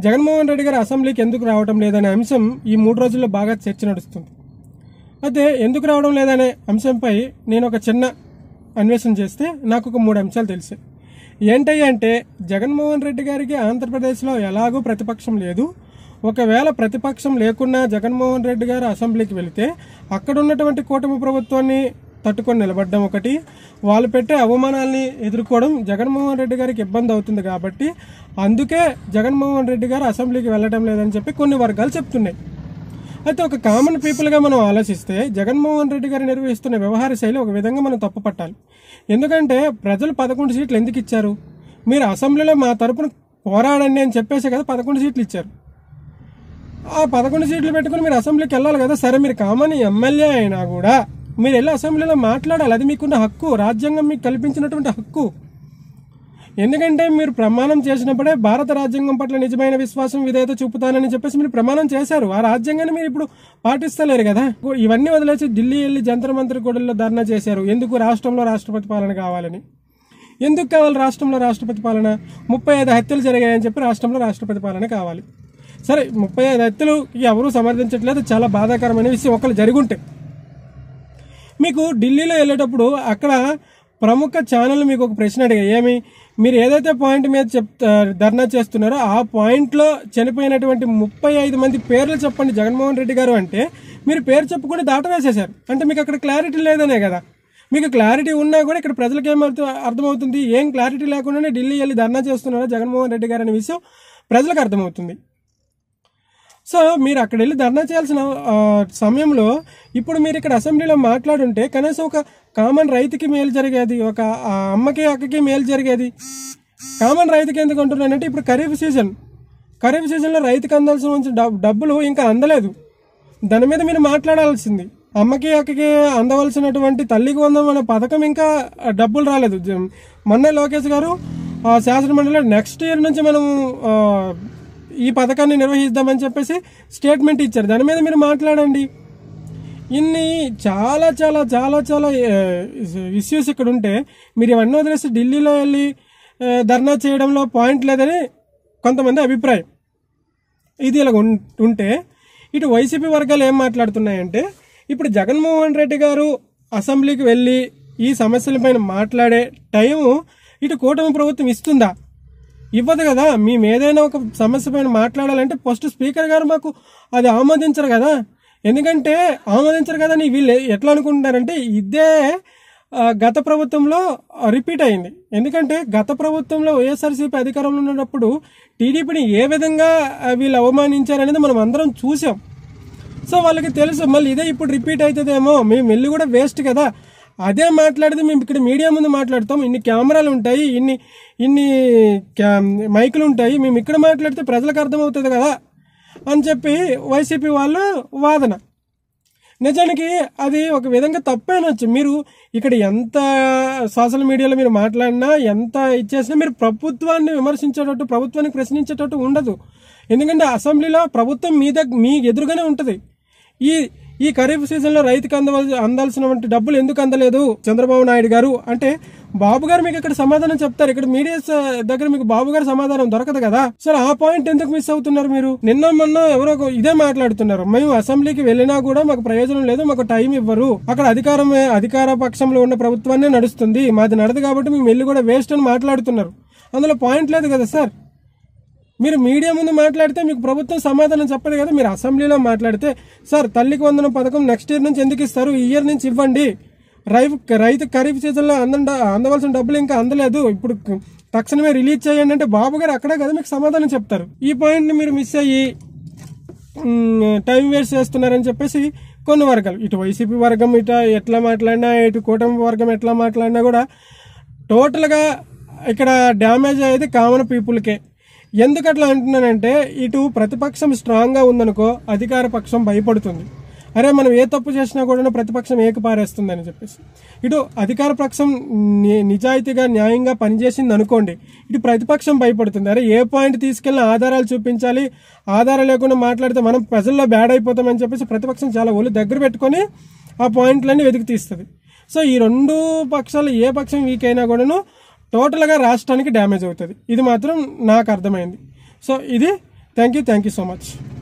జగన్మోహన్ రెడ్డి గారు అసెంబ్లీకి ఎందుకు రావడం లేదనే అంశం ఈ 3 రోజుల్లో బాగా చర్చ నడుస్తుంది. అయితే ఎందుకు రావడం లేదనే అంశంపై నేను ఒక చిన్న అన్వేషణ చేస్తే నాకు ఒక 3 అంశాలు తెలిసాయి. ఏంటయ్యా అంటే, జగన్మోహన్ రెడ్డి గారికి ఆంధ్రప్రదేశ్లో ఎలాగూ ప్రతిపక్షం లేదు. ఒకవేళ ప్రతిపక్షం లేకున్నా జగన్మోహన్ రెడ్డి గారు అసెంబ్లీకి వెళితే అక్కడ ఉన్నటువంటి కూటమి ప్రభుత్వాన్ని తట్టుకొని నిలబడడం ఒకటి, వాళ్ళు పెట్టే అవమానాల్ని ఎదుర్కోవడం జగన్మోహన్ రెడ్డి గారికి ఇబ్బంది అవుతుంది. కాబట్టి అందుకే జగన్మోహన్ రెడ్డి గారు అసెంబ్లీకి వెళ్ళడం లేదని చెప్పి కొన్ని వర్గాలు చెప్తున్నాయి. అయితే ఒక కామన్ పీపుల్గా మనం ఆలోచిస్తే జగన్మోహన్ రెడ్డి గారు నిర్వహిస్తున్న వ్యవహార శైలి ఒక విధంగా మనం తప్పు పట్టాలి. ఎందుకంటే ప్రజలు 11 సీట్లు ఎందుకు ఇచ్చారు? మీరు అసెంబ్లీలో మా తరపున పోరాడండి అని చెప్పేసే కదా 11 సీట్లు ఇచ్చారు. ఆ 11 సీట్లు పెట్టుకుని మీరు అసెంబ్లీకి వెళ్ళాలి కదా. సరే, మీరు కామన్ ఎమ్మెల్యే అయినా కూడా మీరు వెళ్ళి అసెంబ్లీలో మాట్లాడాలి. అది మీకున్న హక్కు, రాజ్యాంగం మీకు కల్పించినటువంటి హక్కు. ఎందుకంటే మీరు ప్రమాణం చేసినప్పుడే భారత రాజ్యాంగం పట్ల నిజమైన విశ్వాసం విధేయత చూపుతానని చెప్పేసి మీరు ప్రమాణం చేశారు. ఆ రాజ్యాంగాన్ని మీరు ఇప్పుడు పాటిస్తలేరు కదా. ఇవన్నీ వదిలేసి ఢిల్లీ వెళ్ళి జంతర్ మంతర్ గూడల్లో ధర్నా చేశారు. ఎందుకు? రాష్ట్రంలో రాష్ట్రపతి పాలన కావాలని. ఎందుకు కావాలి రాష్ట్రంలో రాష్ట్రపతి పాలన? 35 హత్యలు జరిగాయని చెప్పి రాష్ట్రంలో రాష్ట్రపతి పాలన కావాలి. సరే, 35 హత్యలు ఎవరూ సమర్థించట్లేదు, చాలా బాధాకరమైన విషయం. ఒకళ్ళు జరుగుంటే మీకు ఢిల్లీలో వెళ్ళేటప్పుడు అక్కడ ప్రముఖ ఛానల్ మీకు ఒక ప్రశ్న అడిగా, ఏమి మీరు ఏదైతే పాయింట్ మీద ధర్నా చేస్తున్నారో ఆ పాయింట్లో చనిపోయినటువంటి 35 మంది పేర్లు చెప్పండి జగన్మోహన్ రెడ్డి గారు అంటే మీరు పేరు చెప్పుకొని దాటవేసేశారు. అంటే మీకు అక్కడ క్లారిటీ లేదనే కదా. మీకు క్లారిటీ ఉన్నా కూడా ఇక్కడ ప్రజలకు అర్థమవుతుంది, ఏం క్లారిటీ లేకుండానే ఢిల్లీ వెళ్ళి ధర్నా చేస్తున్నారో జగన్మోహన్ రెడ్డి గారు అనే విషయం ప్రజలకు అర్థమవుతుంది. సో మీరు అక్కడ వెళ్ళి ధర్నా చేయాల్సిన సమయంలో ఇప్పుడు మీరు ఇక్కడ అసెంబ్లీలో మాట్లాడుంటే కనీసం ఒక కామన్ రైతుకి మేలు జరిగేది, ఒక అమ్మకి అక్కకి మేలు జరిగేది. కామన్ రైతుకి ఎందుకు అంటున్నానంటే, ఇప్పుడు ఖరీఫ్ సీజన్లో రైతుకి అందాల్సిన డబ్బులు ఇంకా అందలేదు. దాని మీద మీరు మాట్లాడాల్సింది. అమ్మకి అక్కకి అందవలసినటువంటి తల్లికి వందనం అనే పథకం ఇంకా డబ్బులు రాలేదు. మొన్నే లోకేష్ గారు శాసనమండలిలో నెక్స్ట్ ఇయర్ నుంచి మనం ఈ పథకాన్ని నిర్వహిద్దామని చెప్పేసి స్టేట్మెంట్ ఇచ్చారు. దాని మీద మీరు మాట్లాడండి. ఇన్ని చాలా చాలా చాలా చాలా ఇష్యూస్ ఇక్కడ ఉంటే మీరు ఇవన్నీ వదిలేసి ఢిల్లీలో వెళ్ళి ధర్నా చేయడంలో పాయింట్ లేదని కొంతమంది అభిప్రాయం. ఇది ఇలా ఉంటే ఇటు వైసీపీ వర్గాలు ఏం మాట్లాడుతున్నాయంటే, ఇప్పుడు జగన్మోహన్ రెడ్డి గారు అసెంబ్లీకి వెళ్ళి ఈ సమస్యలపైన మాట్లాడే టైము ఇటు కూటమి ప్రభుత్వం ఇస్తుందా? ఇవ్వదు కదా. మేము ఏదైనా ఒక సమస్య పైన మాట్లాడాలంటే ఫస్ట్ స్పీకర్ గారు మాకు అది ఆమోదించరు కదా. ఎందుకంటే ఆమోదించరు కదా అని వీళ్ళు ఎట్లా అనుకుంటున్నారంటే, ఇదే గత ప్రభుత్వంలో రిపీట్ అయింది. ఎందుకంటే గత ప్రభుత్వంలో వైఎస్ఆర్సీపీ అధికారంలో ఉన్నప్పుడు టీడీపీని ఏ విధంగా వీళ్ళు అవమానించారనేది మనం అందరం చూసాం. సో వాళ్ళకి తెలుసు, మళ్ళీ ఇదే ఇప్పుడు రిపీట్ అవుతుందేమో, మేము వెళ్ళి కూడా వేస్ట్ కదా. అదే మాట్లాడితే మేము ఇక్కడ మీడియా ముందు మాట్లాడతాం, ఇన్ని కెమెరాలు ఉంటాయి, ఇన్ని మైకులు ఉంటాయి, మేము ఇక్కడ మాట్లాడితే ప్రజలకు అర్థమవుతుంది కదా అని చెప్పి వైసీపీ వాళ్ళు వాదన. నిజానికి అది ఒక విధంగా తప్పేనొచ్చు. మీరు ఇక్కడ ఎంత సోషల్ మీడియాలో మీరు మాట్లాడినా, ఎంత ఇచ్చేసినా మీరు ప్రభుత్వాన్ని విమర్శించేటట్టు, ప్రభుత్వానికి ప్రశ్నించేటట్టు ఉండదు. ఎందుకంటే అసెంబ్లీలో ప్రభుత్వం మీ ఎదురుగానే ఉంటుంది. ఈ ఖరీఫ్ సీజన్లో రైతుకి అందాల్సినటువంటి డబ్బులు ఎందుకు అందలేదు చంద్రబాబు నాయుడు గారు అంటే బాబు గారు మీకు ఇక్కడ సమాధానం చెప్తారు. ఇక్కడ మీడియా దగ్గర మీకు బాబు గారు సమాధానం దొరకదు కదా. సరే, ఆ పాయింట్ ఎందుకు మిస్ అవుతున్నారు మీరు? నిన్న మొన్న ఎవరో ఇదే మాట్లాడుతున్నారు, మేము అసెంబ్లీకి వెళ్ళినా కూడా మాకు ప్రయోజనం లేదు, మాకు టైం ఇవ్వరు, అక్కడ అధికార పక్షంలో ఉన్న ప్రభుత్వాన్ని నడుస్తుంది, మాది నడదు కాబట్టి మేము వెళ్ళి కూడా వేస్ట్ అని మాట్లాడుతున్నారు. అందులో పాయింట్ లేదు కదా సార్. మీరు మీడియా ముందు మాట్లాడితే మీకు ప్రభుత్వం సమాధానం చెప్పదు కదా. మీరు అసెంబ్లీలో మాట్లాడితే, సార్ తల్లికి వందనం పథకం నెక్స్ట్ ఇయర్ నుంచి ఎందుకు ఇస్తారు, ఈ ఇయర్ నుంచి ఇవ్వండి, రైతు ఖరీఫ్ సీజన్లో అందవలసిన డబ్బులు ఇంకా అందలేదు, ఇప్పుడు తక్షణమే రిలీజ్ చేయండి అంటే బాబు గారు అక్కడే కదా మీకు సమాధానం చెప్తారు. ఈ పాయింట్ని మీరు మిస్ అయ్యి టైం వేస్ట్ చేస్తున్నారని చెప్పేసి కొన్ని వర్గాలు, ఇటు వైసీపీ వర్గం ఎట్లా మాట్లాడినా, ఇటు కూటమి వర్గం ఎట్లా మాట్లాడినా కూడా టోటల్గా ఇక్కడ డ్యామేజ్ అయ్యేది కామన్ పీపుల్కే. ఎందుకు అట్లా అంటున్నానంటే, ఇటు ప్రతిపక్షం స్ట్రాంగ్గా ఉందనుకో అధికార పక్షం భయపడుతుంది. అరే మనం ఏ తప్పు చేసినా కూడా ప్రతిపక్షం ఏకపారేస్తుందని చెప్పేసి. ఇటు అధికార పక్షం నిజాయితీగా న్యాయంగా పనిచేసింది అనుకోండి, ఇటు ప్రతిపక్షం భయపడుతుంది. అరే ఏ పాయింట్ తీసుకెళ్ళిన ఆధారాలు చూపించాలి, ఆధారం లేకుండా మాట్లాడితే మనం ప్రజల్లో బ్యాడ్ అయిపోతామని చెప్పేసి ప్రతిపక్షం చాలా ఒళ్ళు దగ్గర పెట్టుకొని ఆ పాయింట్లన్నీ వెతికి తీస్తుంది. సో ఈ రెండు పక్షాలు ఏ పక్షం వీక్ అయినా కూడాను టోటల్గా రాష్ట్రానికి డ్యామేజ్ అవుతుంది. ఇది మాత్రం నాకు అర్థమైంది. సో ఇది థ్యాంక్ యూ సో మచ్.